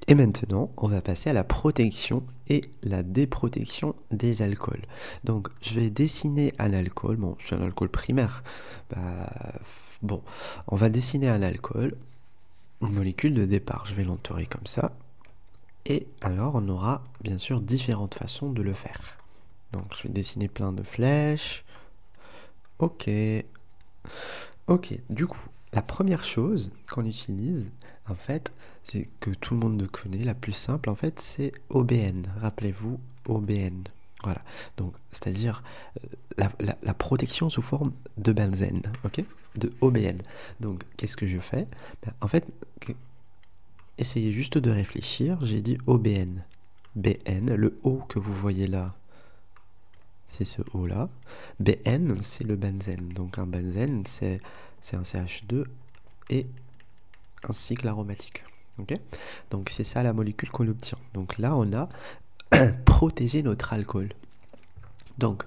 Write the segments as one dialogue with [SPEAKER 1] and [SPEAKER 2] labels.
[SPEAKER 1] Et maintenant, on va passer à la protection et la déprotection des alcools. Donc, je vais dessiner un alcool. Bon, c'est un alcool primaire. Bah, bon, on va dessiner un alcool, une molécule de départ. Je vais l'entourer comme ça. Et alors, on aura bien sûr différentes façons de le faire. Donc, je vais dessiner plein de flèches. Ok. Ok, du coup, la première chose qu'on utilise, en fait, c'est que tout le monde le connaît, la plus simple, en fait, c'est OBN. Rappelez-vous, OBN. Voilà, donc, c'est-à-dire la protection sous forme de benzène, ok? De OBN. Donc, qu'est-ce que je fais? Ben, en fait, essayez juste de réfléchir, j'ai dit OBN. BN, le O que vous voyez là, c'est ce O-là. BN, c'est le benzène. Donc, un benzène, c'est un CH2 et un cycle aromatique. Okay, donc c'est ça la molécule qu'on obtient. Donc là, on a protégé notre alcool. Donc,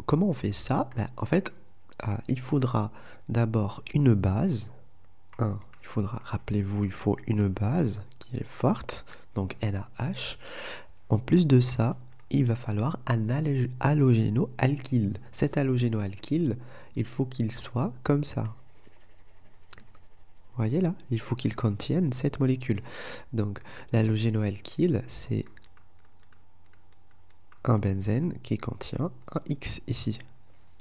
[SPEAKER 1] comment on fait ça? Ben, en fait, il faudra d'abord une base. Il faudra, rappelez-vous, il faut une base qui est forte, donc NaH. En plus de ça, il va falloir un halogénoalkyle. Cet halogénoalkyle, il faut qu'il soit comme ça. Vous voyez là, il faut qu'il contienne cette molécule. Donc l'halogénoalkyle, c'est un benzène qui contient un X ici.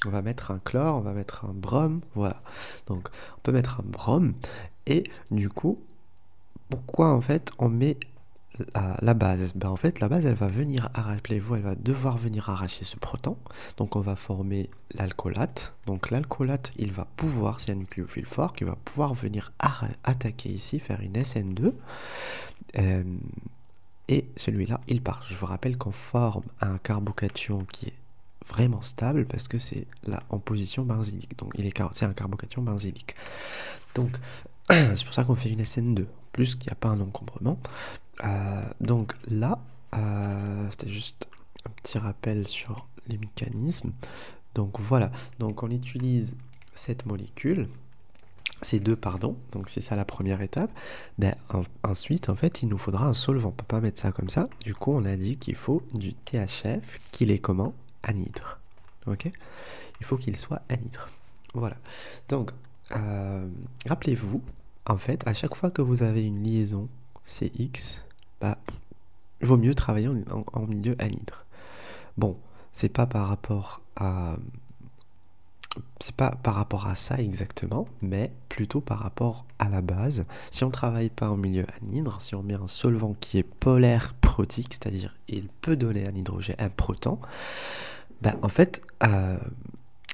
[SPEAKER 1] On va mettre un chlore, on va mettre un brome, voilà. Donc on peut mettre un brome, et du coup, pourquoi en fait on met la base? Ben en fait, la base, elle va venir, rappelez-vous, elle va devoir venir arracher ce proton. Donc on va former l'alcoolate. Donc l'alcoolate, il va pouvoir, c'est un nucléophile fort, qui va pouvoir venir attaquer ici, faire une SN2. Et celui-là, il part. Je vous rappelle qu'on forme un carbocation qui est vraiment stable parce que c'est là en position benzylique. Donc c'est un carbocation benzylique. Donc c'est pour ça qu'on fait une SN2. En plus qu'il n'y a pas un encombrement. Donc là, c'était juste un petit rappel sur les mécanismes. Donc voilà, donc on utilise cette molécule, ces deux, pardon, donc c'est ça la première étape. Ben, ensuite, en fait, il nous faudra un solvant. On ne peut pas mettre ça comme ça. Du coup, on a dit qu'il faut du THF, qu'il est comment? Anhydre. Ok? Il faut qu'il soit anhydre. Voilà. Donc, rappelez-vous, en fait, à chaque fois que vous avez une liaison CX, bah, il vaut mieux travailler en milieu anhydre. Bon, c'est pas par rapport à ça exactement, mais plutôt par rapport à la base. Si on ne travaille pas en milieu anhydre, si on met un solvant qui est polaire protique, c'est-à-dire il peut donner un hydrogène, un proton, ben en fait, un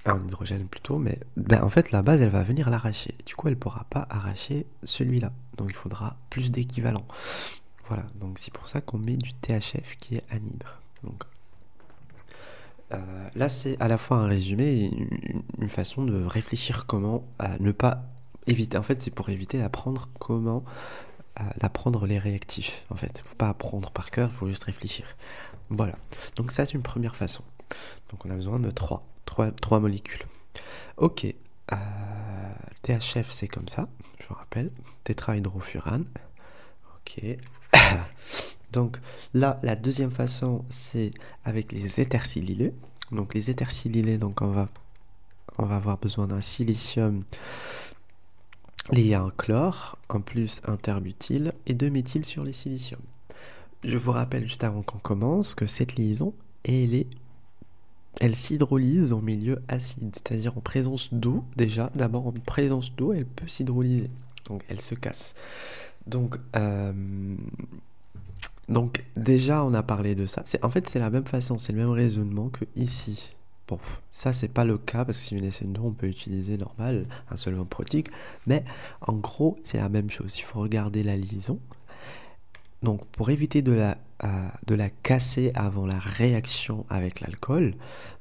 [SPEAKER 1] hydrogène plutôt, mais ben en fait la base elle va venir l'arracher. Du coup elle ne pourra pas arracher celui-là, donc il faudra plus d'équivalent. Voilà, donc c'est pour ça qu'on met du THF qui est anhydre. Donc là, c'est à la fois un résumé et une façon de réfléchir comment ne pas éviter. En fait, c'est pour éviter d'apprendre comment d'apprendre les réactifs. En fait, faut pas apprendre par cœur, il faut juste réfléchir. Voilà. Donc ça, c'est une première façon. Donc on a besoin de trois molécules. Ok. THF, c'est comme ça. Je vous rappelle. Tétrahydrofurane. Ok. Donc là, la deuxième façon, c'est avec les éthersilylés. Donc les éthersilylés, donc on va avoir besoin d'un silicium lié à un chlore, en plus un terbutyl et 2 méthyl sur les siliciums. Je vous rappelle juste avant qu'on commence que cette liaison, elle s'hydrolyse en milieu acide, c'est-à-dire en présence d'eau. Déjà, d'abord en présence d'eau, elle peut s'hydrolyser. Donc elle se casse. Donc déjà, on a parlé de ça. En fait, c'est la même façon, c'est le même raisonnement que ici. Bon, ça, c'est pas le cas, parce que si une SN2, on peut utiliser normal, un solvant protique. Mais en gros, c'est la même chose. Il faut regarder la liaison. Donc, pour éviter de la casser avant la réaction avec l'alcool,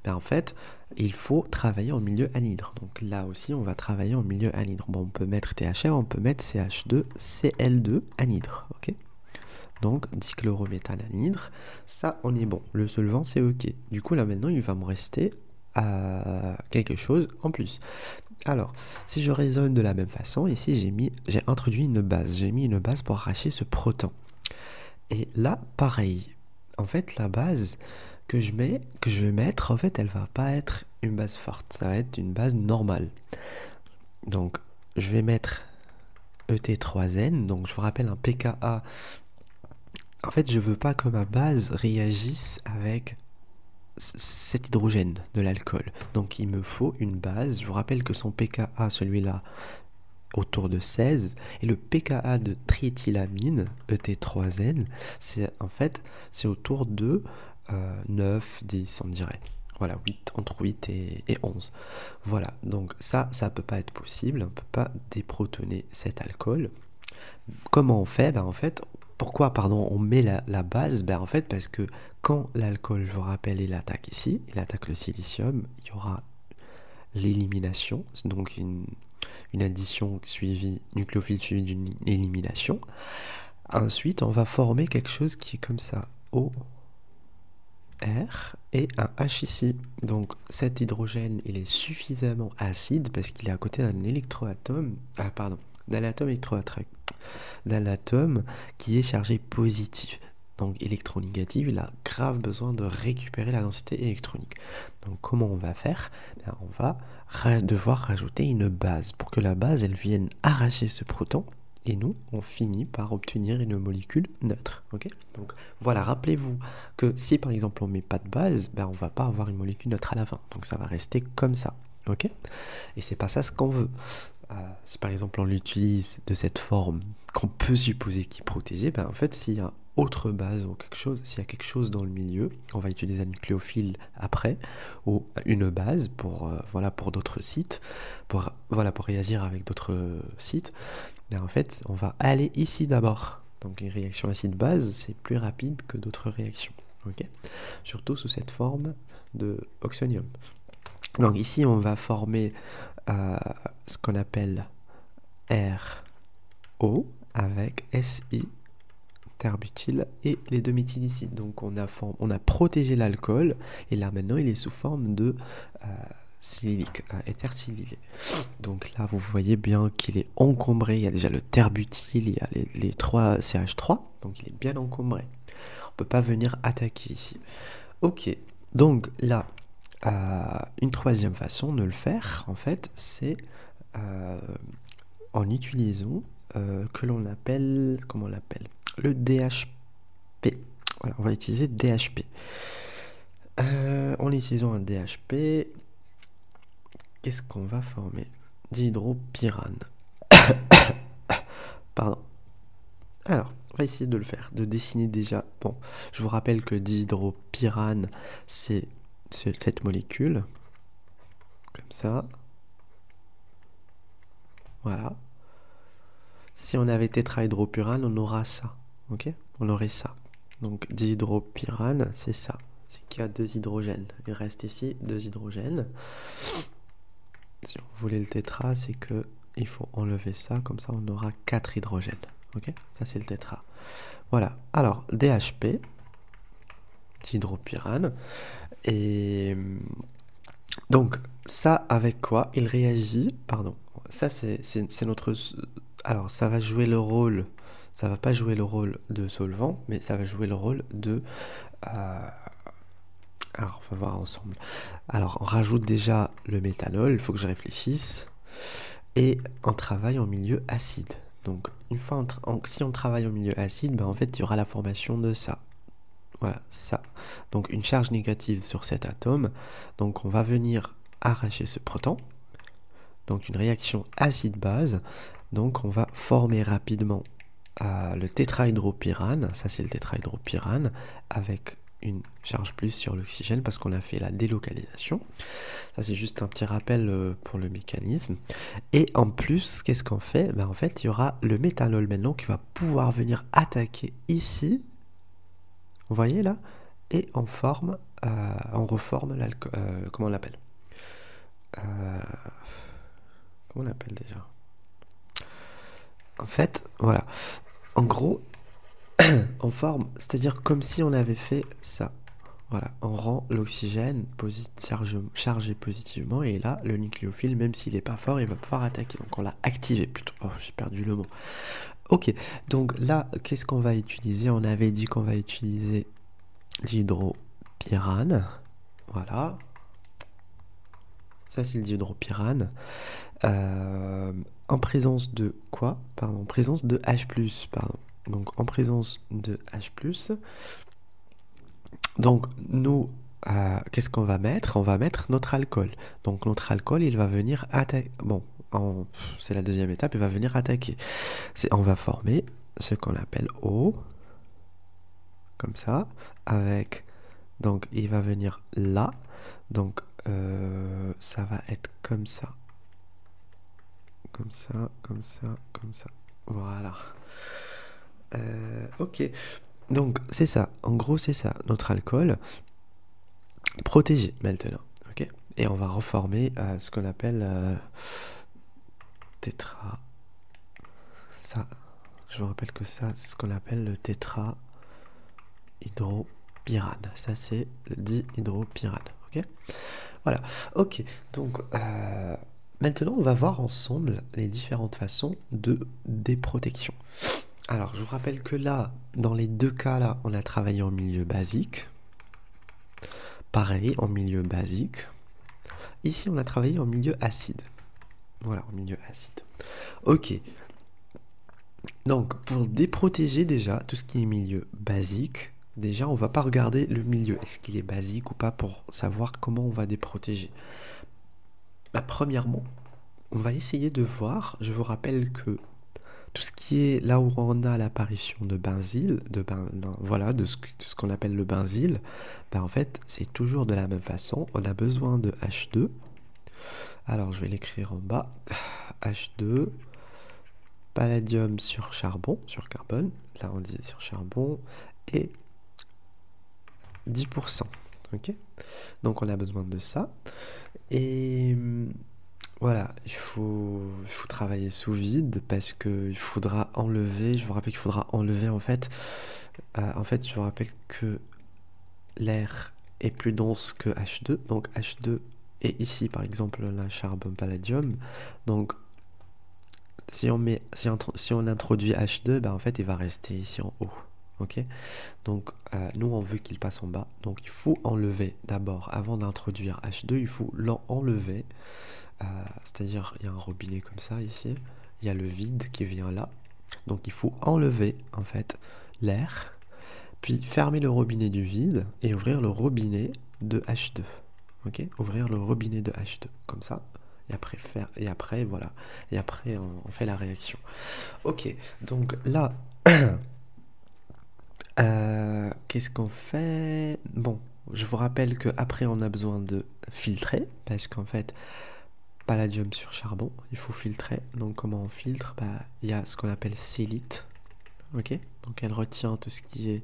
[SPEAKER 1] ben en fait, il faut travailler en milieu anhydre. Donc là aussi, on va travailler en milieu anhydre. Bon, on peut mettre THR, on peut mettre CH2, Cl2 anhydre. Ok ? Donc dichlorométhananhydre, ça on est bon. Le solvant c'est ok. Du coup là maintenant il va me rester quelque chose en plus. Alors, si je raisonne de la même façon, ici j'ai introduit une base. J'ai mis une base pour arracher ce proton. Et là, pareil. En fait, la base que je vais mettre, en fait, elle va pas être une base forte. Ça va être une base normale. Donc, je vais mettre ET3N. Donc, je vous rappelle un pKa. En fait, je veux pas que ma base réagisse avec cet hydrogène de l'alcool. Donc, il me faut une base. Je vous rappelle que son pKa, celui-là, autour de 16, et le pKa de triéthylamine, ET3N, c'est en fait, c'est autour de 9, 10, on dirait. Voilà, 8, entre 8 et 11. Voilà, donc ça peut pas être possible, on peut pas déprotoner cet alcool. Comment on fait? Ben en fait, pourquoi, pardon, on met la base? Ben en fait, parce que quand l'alcool, je vous rappelle, il attaque ici, il attaque le silicium, il y aura l'élimination, donc une addition suivie, nucléophile suivie d'une élimination. Ensuite, on va former quelque chose qui est comme ça, O, R et un H ici. Donc cet hydrogène, il est suffisamment acide parce qu'il est à côté d'un électroatome, d'un atome d'un atome qui est chargé positif. Donc électronégatif, il a grave besoin de récupérer la densité électronique. Donc comment on va faire? On va devoir rajouter une base pour que la base, elle vienne arracher ce proton. Et nous, on finit par obtenir une molécule neutre. Okay, donc voilà, rappelez-vous que si par exemple on ne met pas de base, on ne va pas avoir une molécule neutre à la fin. Donc ça va rester comme ça. Okay, et c'est pas ça ce qu'on veut. Si par exemple on l'utilise de cette forme qu'on peut supposer qui est protégée, en fait s'il y a autre base ou quelque chose, s'il y a quelque chose dans le milieu, on va utiliser un nucléophile après ou une base pour pour d'autres sites, pour réagir avec d'autres sites. En fait, on va aller ici d'abord. Donc une réaction acide-base, c'est plus rapide que d'autres réactions. Okay, surtout sous cette forme de oxonium. Donc ici, on va former ce qu'on appelle RO avec SI, terbutyl et les deux méthylicides. Donc on a protégé l'alcool et là maintenant il est sous forme de silylique, éther silylé. Donc là vous voyez bien qu'il est encombré. Il y a déjà le terbutyl, il y a les 3 CH3, donc il est bien encombré. On peut pas venir attaquer ici. Ok, donc là une troisième façon de le faire, en fait, c'est en utilisant que l'on appelle, comment on l'appelle, le DHP. Voilà, on va utiliser DHP. En utilisant un DHP, qu'est-ce qu'on va former? Dihydropyrane. Pardon. Alors, on va essayer de le faire, de dessiner déjà. Bon, je vous rappelle que dihydropyrane, c'est cette molécule, comme ça. Voilà. Si on avait tétrahydropyrane, on aura ça. Ok, on aurait ça. Donc dihydropyrane, c'est ça. C'est qu'il y a 2 hydrogènes. Il reste ici 2 hydrogènes. Si on voulait le tétra, c'est que il faut enlever ça, comme ça on aura 4 hydrogènes. Ok, ça c'est le tétra. Voilà. Alors DHP, dihydropyrane. Et donc ça avec quoi il réagit? Pardon. Ça c'est notre. Alors ça va jouer le rôle. Ça va pas jouer le rôle de solvant, mais ça va jouer le rôle de. Alors on va voir ensemble. Alors on rajoute déjà le méthanol. Il faut que je réfléchisse. Et on travaille en milieu acide. Donc une fois si on travaille en milieu acide, en fait il y aura la formation de ça. Voilà, ça. Donc une charge négative sur cet atome. Donc on va venir arracher ce proton. Donc une réaction acide-base. Donc on va former rapidement le tétrahydropyrane. Ça c'est le tétrahydropyrane avec une charge plus sur l'oxygène parce qu'on a fait la délocalisation. Ça c'est juste un petit rappel pour le mécanisme. Et en plus, qu'est-ce qu'on fait? En fait, il y aura le méthanol maintenant qui va pouvoir venir attaquer ici. Vous voyez là? Et on reforme l'alcool. Comment on l'appelle? Comment on l'appelle déjà? En fait, voilà. En gros, on forme, c'est-à-dire comme si on avait fait ça. Voilà, on rend l'oxygène chargé positivement et là, le nucléophile, même s'il n'est pas fort, il va pouvoir attaquer. Donc on l'a activé plutôt. Oh, j'ai perdu le mot. Ok, donc là, qu'est-ce qu'on va utiliser? On avait dit qu'on va utiliser l'hydropyrane. Voilà. Ça, c'est le dihydropyrane. En présence de quoi? Pardon, en présence de H+, pardon. Donc en présence de H+, donc nous, qu'est-ce qu'on va mettre? On va mettre notre alcool. Donc notre alcool, il va venir attaquer. Bon, c'est la deuxième étape, il va venir attaquer. On va former ce qu'on appelle eau, comme ça, avec. Donc il va venir là. Donc ça va être comme ça. Comme ça, comme ça, comme ça. Voilà. Ok. Donc c'est ça. En gros, c'est ça. Notre alcool protégé maintenant. Ok. Et on va reformer ce qu'on appelle tétra. Ça, je vous rappelle que ça, c'est ce qu'on appelle le tétrahydropyrane. Ça, c'est le dihydropyrane. Ok. Voilà. Ok. Donc maintenant, on va voir ensemble les différentes façons de déprotection. Alors, je vous rappelle que là, dans les deux cas, là, on a travaillé en milieu basique. Pareil, en milieu basique. Ici, on a travaillé en milieu acide. Voilà, en milieu acide. Ok. Donc, pour déprotéger déjà tout ce qui est milieu basique, déjà, on va pas regarder le milieu. Est-ce qu'il est basique ou pas pour savoir comment on va déprotéger. Bah, premièrement, on va essayer de voir. Je vous rappelle que tout ce qui est là où on a l'apparition de benzyle, voilà, de ce qu'on appelle le benzyle, ben en fait, c'est toujours de la même façon. On a besoin de H2. Alors, je vais l'écrire en bas. H2, palladium sur charbon, sur carbone. Là, on dit sur charbon. Et 10%. Ok? Donc, on a besoin de ça. Et voilà, il faut travailler sous vide parce qu'il faudra enlever, je vous rappelle qu'il faudra enlever en fait, je vous rappelle que l'air est plus dense que H2, donc H2 est ici par exemple la charbon palladium, donc si on introduit H2, ben, en fait il va rester ici en haut. Ok, donc nous on veut qu'il passe en bas, donc il faut enlever d'abord, avant d'introduire H2, il faut l'enlever. C'est-à-dire il y a un robinet comme ça ici, il y a le vide qui vient là, donc il faut enlever en fait l'air, puis fermer le robinet du vide et ouvrir le robinet de H2. Ok, ouvrir le robinet de H2 comme ça, et après voilà, et après on fait la réaction. Ok, donc là qu'est-ce qu'on fait? Bon, je vous rappelle que après on a besoin de filtrer parce qu'en fait palladium sur charbon, il faut filtrer. Donc comment on filtre? Bah, il y a ce qu'on appelle sélite. Ok, donc elle retient tout ce qui est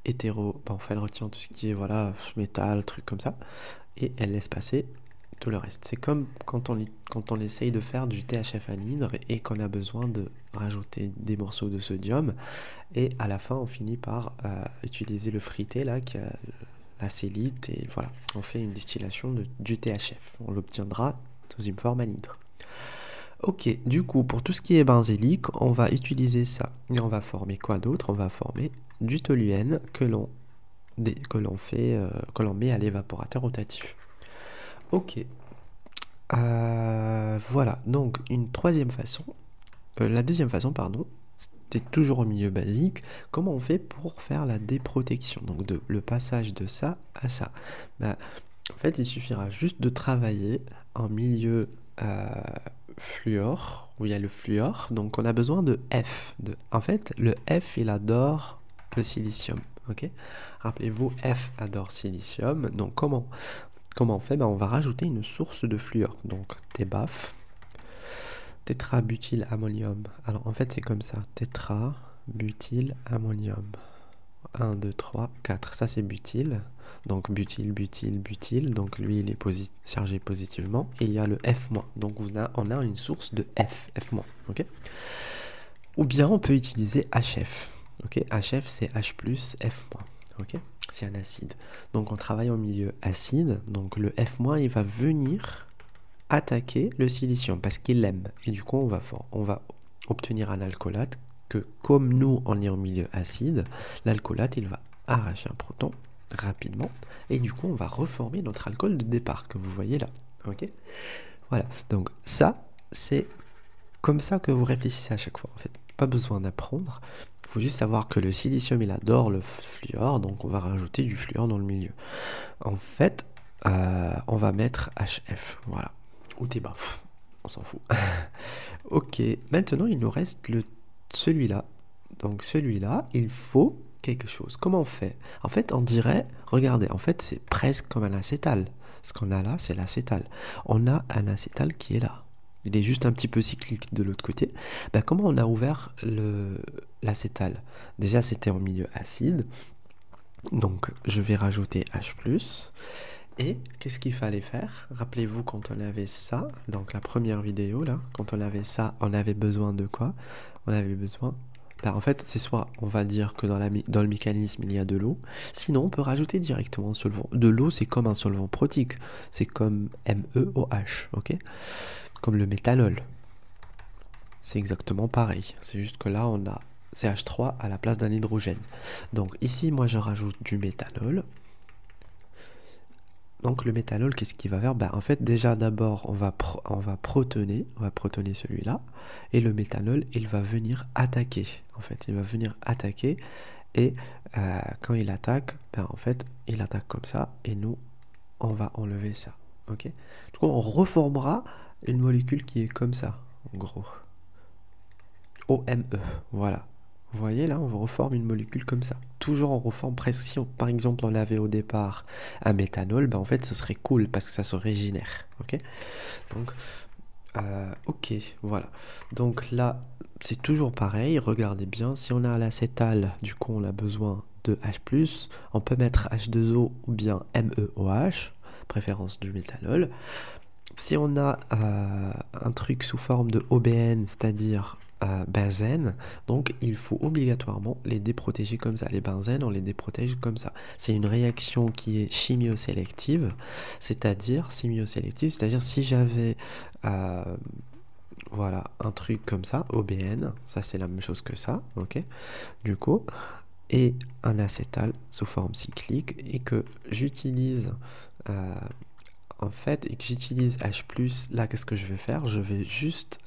[SPEAKER 1] hétéro, bah, enfin elle retient tout ce qui est voilà métal, truc comme ça, et elle laisse passer tout le reste. C'est comme quand on essaye de faire du THF anhydre et qu'on a besoin de rajouter des morceaux de sodium, et à la fin on finit par utiliser le frité là qui a la sélite, et voilà, on fait une distillation du THF. On l'obtiendra sous une forme anhydre. Ok, du coup, pour tout ce qui est benzylique, on va utiliser ça. Et on va former quoi d'autre? On va former du toluène que l'on met à l'évaporateur rotatif. Ok. Voilà, donc une troisième façon, la deuxième façon, pardon, c'était toujours au milieu basique. Comment on fait pour faire la déprotection? Donc le passage de ça à ça. Bah, en fait, il suffira juste de travailler en milieu fluor, où il y a le fluor. Donc on a besoin de F. En fait, le F, il adore le silicium. Ok, rappelez-vous, F adore silicium. Donc comment on fait? Ben, on va rajouter une source de fluor. Donc TBAF, tétrabutylammonium. Alors en fait, c'est comme ça. Tétrabutylammonium. 1, 2, 3, 4. Ça, c'est butyl. Donc butyl, butyl, butyl. Donc lui, il est chargé positivement. Et il y a le F-. Donc on a une source de F. F-. Ok. Ou bien on peut utiliser HF. Ok. HF, c'est H+, F-. Ok. c'est un acide. Donc on travaille en milieu acide, donc le F- il va venir attaquer le silicium parce qu'il l'aime. Et du coup, on va obtenir un alcoolate que, comme nous, on est en milieu acide, l'alcoolate, il va arracher un proton rapidement. Et du coup, on va reformer notre alcool de départ que vous voyez là. Ok. Voilà. Donc ça, c'est comme ça que vous réfléchissez à chaque fois. En fait, pas besoin d'apprendre. Il faut juste savoir que le silicium, il adore le fluor, donc on va rajouter du fluor dans le milieu. En fait, on va mettre HF. Voilà. Ou T-bas, on s'en fout. Ok, maintenant il nous reste celui-là. Donc celui-là, il faut quelque chose. Comment on fait? En fait, on dirait, regardez, en fait c'est presque comme un acétal. Ce qu'on a là, c'est l'acétal. On a un acétal qui est là. Il est juste un petit peu cyclique de l'autre côté. Ben, comment on a ouvert l'acétal? Déjà, c'était en milieu acide. Donc, je vais rajouter H+. Et qu'est-ce qu'il fallait faire? Rappelez-vous quand on avait ça, donc la première vidéo là, quand on avait ça, on avait besoin de quoi? On avait besoin... Ben, en fait, c'est soit on va dire que dans le mécanisme il y a de l'eau, sinon on peut rajouter directement un solvant. De l'eau, c'est comme un solvant protique, c'est comme MEOH, ok? Comme le méthanol. C'est exactement pareil, c'est juste que là on a CH3 à la place d'un hydrogène. Donc ici, moi je rajoute du méthanol. Donc le méthanol, qu'est-ce qu'il va faire? Ben, en fait, déjà d'abord, on va protoner celui-là, et le méthanol, il va venir attaquer. En fait, il va venir attaquer, et quand il attaque, ben, en fait, il attaque comme ça, et nous, on va enlever ça. Ok? Du coup, on reformera une molécule qui est comme ça, en gros. OME, voilà. Vous voyez là, on reforme une molécule comme ça. Toujours on reforme presque. Si par exemple on avait au départ un méthanol, ben en fait ce serait cool parce que ça se régénère. Ok. Donc, ok, voilà. Donc là, c'est toujours pareil. Regardez bien, si on a l'acétal, du coup on a besoin de H+. On peut mettre H2O ou bien MEOH, préférence du méthanol. Si on a un truc sous forme de OBN, c'est-à-dire benzène, donc il faut obligatoirement les déprotéger comme ça. Les benzènes, on les déprotège comme ça. C'est une réaction qui est chimiosélective, c'est-à-dire si j'avais voilà, un truc comme ça, OBN, ça c'est la même chose que ça, ok, du coup, et un acétal sous forme cyclique, et que j'utilise en fait, et que j'utilise H+, là, qu'est-ce que je vais faire? Je vais juste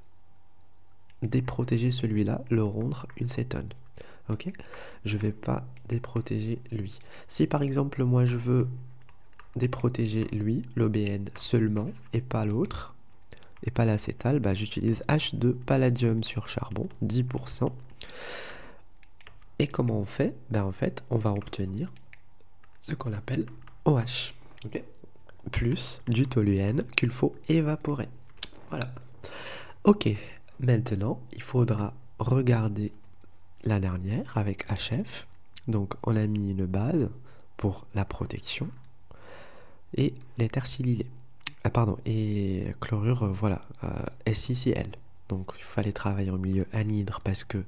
[SPEAKER 1] déprotéger celui-là, le rendre une cétone. Ok? Je vais pas déprotéger lui. Si par exemple, moi, je veux déprotéger lui, l'OBN seulement, et pas l'autre, et pas l'acétal, bah, j'utilise H2 palladium sur charbon, 10%. Et comment on fait? Ben, en fait, on va obtenir ce qu'on appelle OH. Ok? Plus du toluène qu'il faut évaporer. Voilà. Ok, maintenant, il faudra regarder la dernière avec HF. Donc, on a mis une base pour la protection et l'éthersilylé. Ah, pardon, et chlorure, voilà, SiCl. Donc, il fallait travailler en milieu anhydre parce que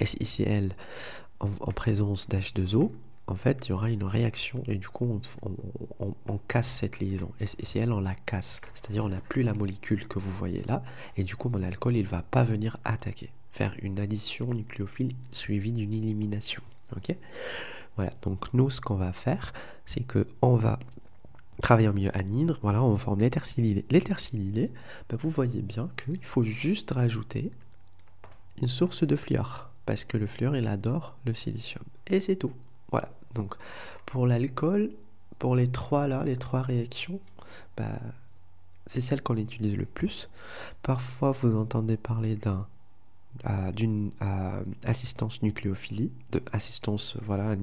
[SPEAKER 1] SiCl en présence d'H2O, en fait, il y aura une réaction et du coup, on casse cette liaison. SiCl, on la casse. C'est-à-dire, on n'a plus la molécule que vous voyez là et du coup, mon alcool, il ne va pas venir attaquer. Faire une addition nucléophile suivie d'une élimination. Ok? Voilà. Donc, nous, ce qu'on va faire, c'est qu'on va travailler en milieu anhydre. Voilà, on forme l'éthersilylé. L'éthersilylé, ben, vous voyez bien qu'il faut juste rajouter une source de fluor. Parce que le fluor, il adore le silicium. Et c'est tout. Voilà. Donc, pour l'alcool, pour les trois réactions, bah, c'est celle qu'on utilise le plus. Parfois, vous entendez parler d'une assistance nucléophilie, voilà,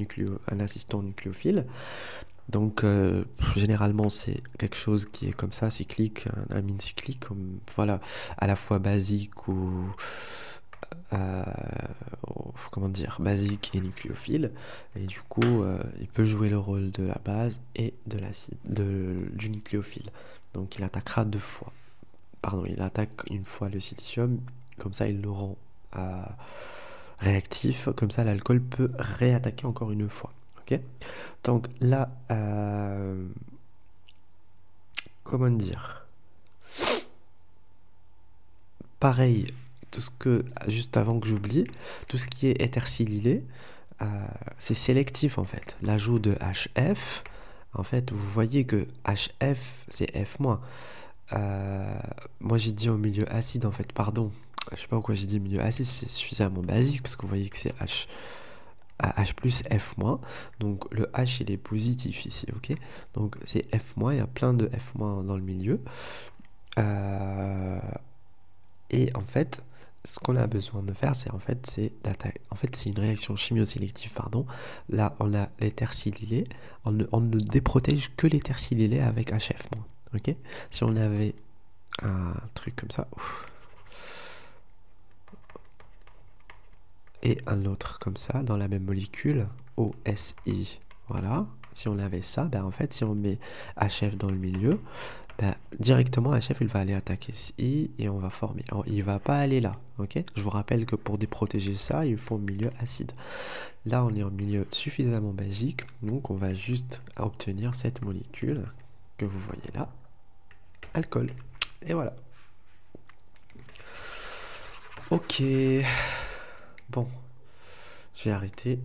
[SPEAKER 1] un assistant nucléophile. Donc, généralement, c'est quelque chose qui est comme ça, cyclique, un amine cyclique, comme, voilà, à la fois basique ou comment dire, basique et nucléophile, et du coup il peut jouer le rôle de la base et de l'acide du nucléophile. Donc il attaquera deux fois, pardon, il attaque une fois le silicium, comme ça il le rend réactif, comme ça l'alcool peut réattaquer encore une fois. ok? Donc là, comment dire? Pareil, tout ce que, juste avant que j'oublie, tout ce qui est étercilylé, euh, c'est sélectif en fait. L'ajout de HF, en fait, vous voyez que HF, c'est F-. Euh, Moi j'ai dit au milieu acide en fait, pardon. Je sais pas pourquoi j'ai dit milieu acide, c'est suffisamment basique parce que vous voyez que c'est H plus F-. Donc le H il est positif ici, ok? Donc c'est F-, il y a plein de F- dans le milieu. Euh, et en fait, ce qu'on a besoin de faire, c'est en fait, c'est une réaction chimiosélective, pardon. Là, on a l'étercilylé, on ne déprotège que l'étercilylé avec HF-. Ok? Si on avait un truc comme ça, ouf, et un autre comme ça, dans la même molécule, OSI, voilà. Si on avait ça, ben en fait, si on met HF dans le milieu, ben, directement HF il va aller attaquer I et on va former. Il va pas aller là, ok? Je vous rappelle que pour déprotéger ça, il faut un milieu acide. Là, on est en milieu suffisamment basique, donc on va juste obtenir cette molécule que vous voyez là, alcool. Et voilà. Ok. Bon, je vais arrêter.